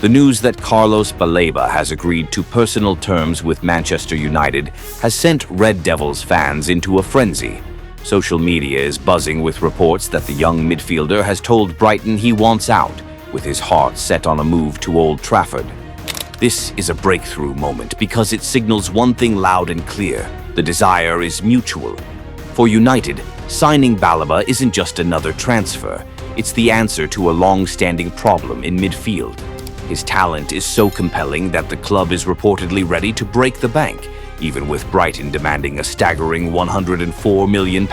The news that Carlos Baleba has agreed to personal terms with Manchester United has sent Red Devils fans into a frenzy. Social media is buzzing with reports that the young midfielder has told Brighton he wants out, with his heart set on a move to Old Trafford. This is a breakthrough moment because it signals one thing loud and clear: the desire is mutual. For United, signing Baleba isn't just another transfer, it's the answer to a long-standing problem in midfield. His talent is so compelling that the club is reportedly ready to break the bank, even with Brighton demanding a staggering £104 million,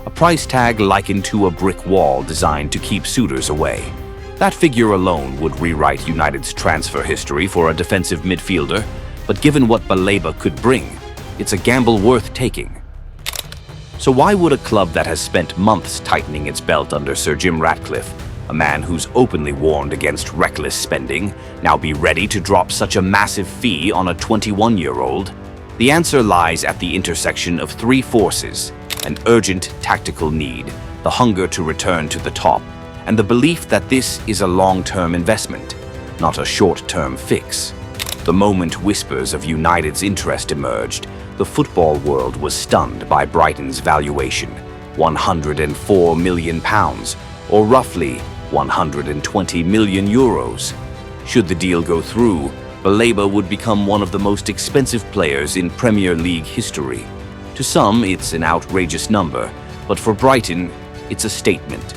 a price tag likened to a brick wall designed to keep suitors away. That figure alone would rewrite United's transfer history for a defensive midfielder, but given what Baleba could bring, it's a gamble worth taking. So why would a club that has spent months tightening its belt under Sir Jim Ratcliffe, a man who's openly warned against reckless spending, now be ready to drop such a massive fee on a 21-year-old? The answer lies at the intersection of three forces: an urgent tactical need, the hunger to return to the top, and the belief that this is a long-term investment, not a short-term fix. The moment whispers of United's interest emerged, the football world was stunned by Brighton's valuation: £104 million, or roughly 120 million euros. Should the deal go through, Baleba would become one of the most expensive players in Premier League history. To some, it's an outrageous number, but for Brighton, it's a statement.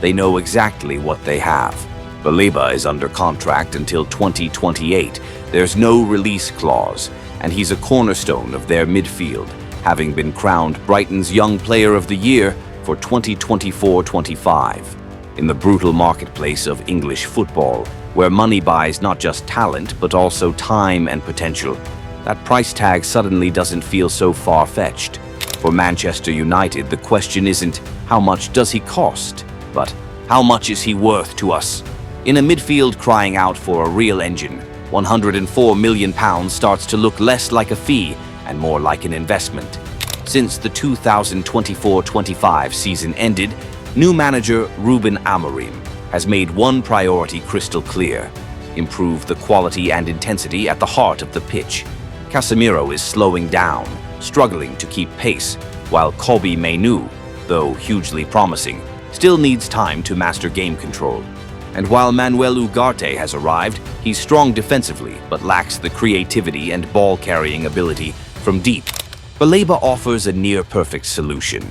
They know exactly what they have. Baleba is under contract until 2028. There's no release clause, and he's a cornerstone of their midfield, having been crowned Brighton's Young Player of the Year for 2024-25. In the brutal marketplace of English football, where money buys not just talent but also time and potential, that price tag suddenly doesn't feel so far-fetched. For Manchester United, the question isn't how much does he cost, but how much is he worth to us? In a midfield crying out for a real engine, £104 million starts to look less like a fee and more like an investment. Since the 2024-25 season ended, new manager Reup has made one priority crystal clear: improve the quality and intensity at the heart of the pitch. Casemiro is slowing down, struggling to keep pace, while Kobbie Mainoo, though hugely promising, still needs time to master game control. And while Manuel Ugarte has arrived, he's strong defensively but lacks the creativity and ball-carrying ability from deep. Baleba offers a near-perfect solution.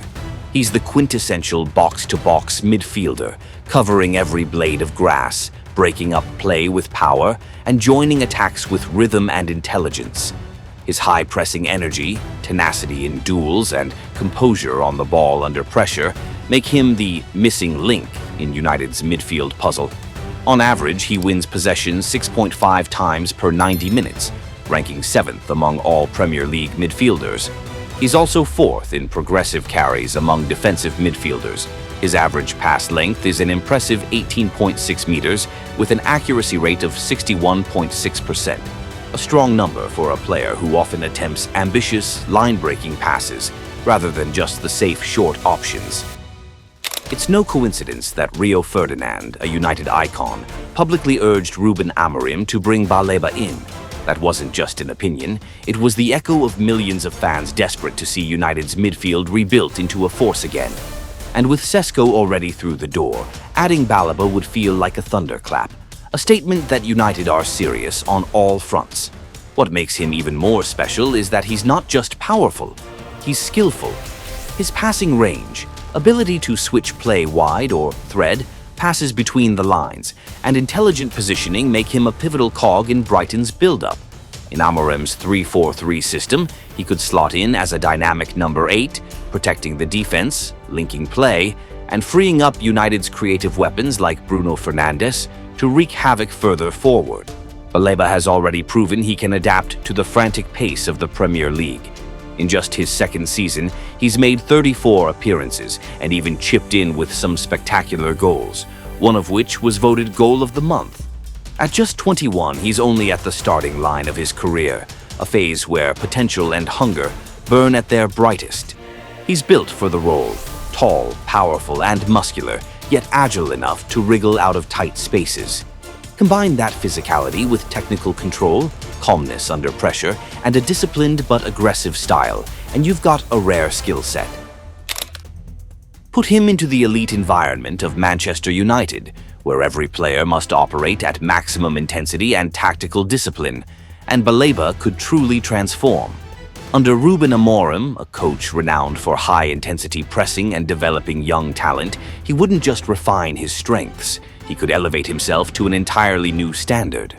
He's the quintessential box-to-box midfielder, covering every blade of grass, breaking up play with power, and joining attacks with rhythm and intelligence. His high-pressing energy, tenacity in duels, and composure on the ball under pressure make him the missing link in United's midfield puzzle. On average, he wins possession 6.5 times per 90 minutes, ranking 7th among all Premier League midfielders. He's also 4th in progressive carries among defensive midfielders. His average pass length is an impressive 18.6 meters with an accuracy rate of 61.6%. A strong number for a player who often attempts ambitious, line-breaking passes rather than just the safe short options. It's no coincidence that Rio Ferdinand, a United icon, publicly urged Ruben Amorim to bring Baleba in. That wasn't just an opinion, it was the echo of millions of fans desperate to see United's midfield rebuilt into a force again. And with Sesko already through the door, adding Baleba would feel like a thunderclap, a statement that United are serious on all fronts. What makes him even more special is that he's not just powerful, he's skillful. His passing range, ability to switch play wide or thread, passes between the lines, and intelligent positioning make him a pivotal cog in Brighton's build-up. In Amorim's 3-4-3 system, he could slot in as a dynamic number 8, protecting the defense, linking play, and freeing up United's creative weapons like Bruno Fernandes to wreak havoc further forward. Baleba has already proven he can adapt to the frantic pace of the Premier League. In just his second season, he's made 34 appearances and even chipped in with some spectacular goals, one of which was voted Goal of the Month. At just 21, he's only at the starting line of his career, a phase where potential and hunger burn at their brightest. He's built for the role, tall, powerful, and muscular, yet agile enough to wriggle out of tight spaces. Combine that physicality with technical control, calmness under pressure, and a disciplined but aggressive style, and you've got a rare skill set. Put him into the elite environment of Manchester United, where every player must operate at maximum intensity and tactical discipline, and Baleba could truly transform. Under Ruben Amorim, a coach renowned for high-intensity pressing and developing young talent, he wouldn't just refine his strengths, he could elevate himself to an entirely new standard.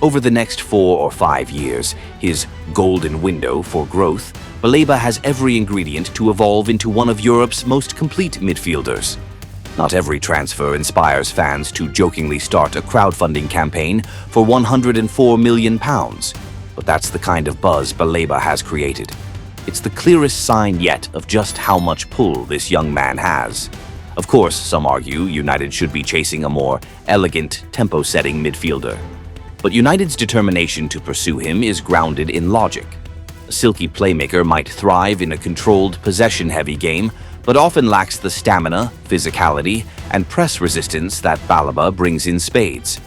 Over the next 4 or 5 years, his golden window for growth, Baleba has every ingredient to evolve into one of Europe's most complete midfielders. Not every transfer inspires fans to jokingly start a crowdfunding campaign for £104 million. But that's the kind of buzz Baleba has created. It's the clearest sign yet of just how much pull this young man has. Of course, some argue United should be chasing a more elegant, tempo-setting midfielder. But United's determination to pursue him is grounded in logic. A silky playmaker might thrive in a controlled, possession-heavy game, but often lacks the stamina, physicality, and press resistance that Baleba brings in spades.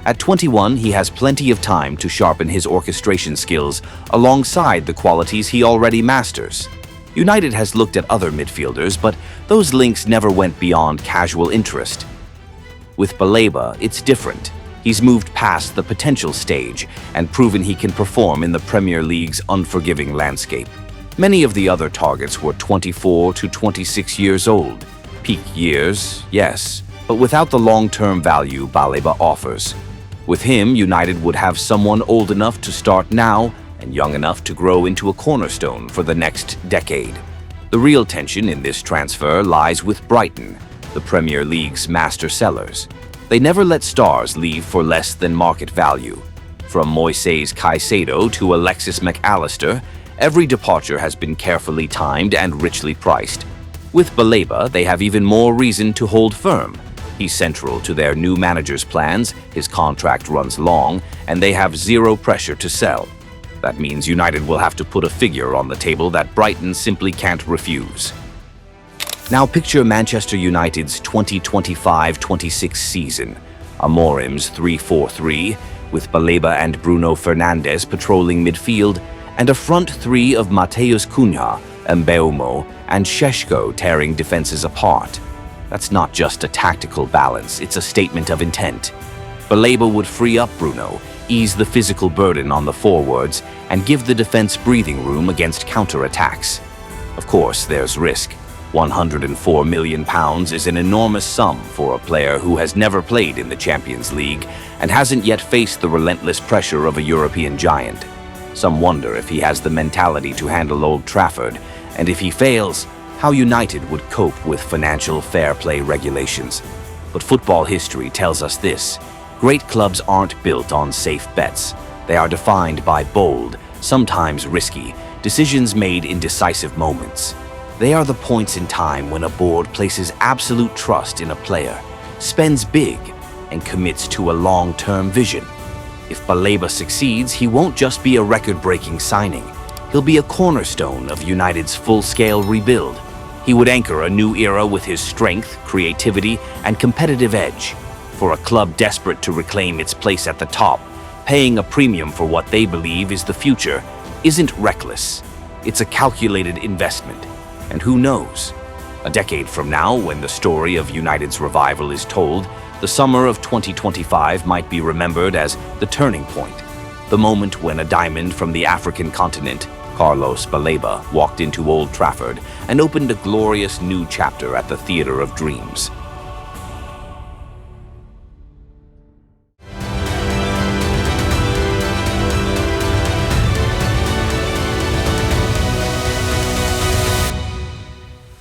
At 21, he has plenty of time to sharpen his orchestration skills alongside the qualities he already masters. United has looked at other midfielders, but those links never went beyond casual interest. With Baleba, it's different. He's moved past the potential stage and proven he can perform in the Premier League's unforgiving landscape. Many of the other targets were 24 to 26 years old. Peak years, yes, but without the long-term value Baleba offers. With him, United would have someone old enough to start now and young enough to grow into a cornerstone for the next decade. The real tension in this transfer lies with Brighton, the Premier League's master sellers. They never let stars leave for less than market value. From Moises Caicedo to Alexis McAllister, every departure has been carefully timed and richly priced. With Baleba, they have even more reason to hold firm. He's central to their new manager's plans, his contract runs long, and they have zero pressure to sell. That means United will have to put a figure on the table that Brighton simply can't refuse. Now picture Manchester United's 2025-26 season, Amorim's 3-4-3, with Baleba and Bruno Fernandes patrolling midfield, and a front three of Matheus Cunha, Mbeumo, and Šeško tearing defenses apart. That's not just a tactical balance, it's a statement of intent. Baleba would free up Bruno, ease the physical burden on the forwards, and give the defense breathing room against counter-attacks. Of course, there's risk. £104 million is an enormous sum for a player who has never played in the Champions League and hasn't yet faced the relentless pressure of a European giant. Some wonder if he has the mentality to handle Old Trafford, and if he fails, how United would cope with financial fair play regulations. But football history tells us this: great clubs aren't built on safe bets. They are defined by bold, sometimes risky, decisions made in decisive moments. They are the points in time when a board places absolute trust in a player, spends big, and commits to a long-term vision. If Baleba succeeds, he won't just be a record-breaking signing. He'll be a cornerstone of United's full-scale rebuild. He would anchor a new era with his strength, creativity, and competitive edge. For a club desperate to reclaim its place at the top, paying a premium for what they believe is the future isn't reckless. It's a calculated investment. And who knows? A decade from now, when the story of United's revival is told, the summer of 2025 might be remembered as the turning point, the moment when a diamond from the African continent, Carlos Baleba, walked into Old Trafford and opened a glorious new chapter at the Theatre of Dreams.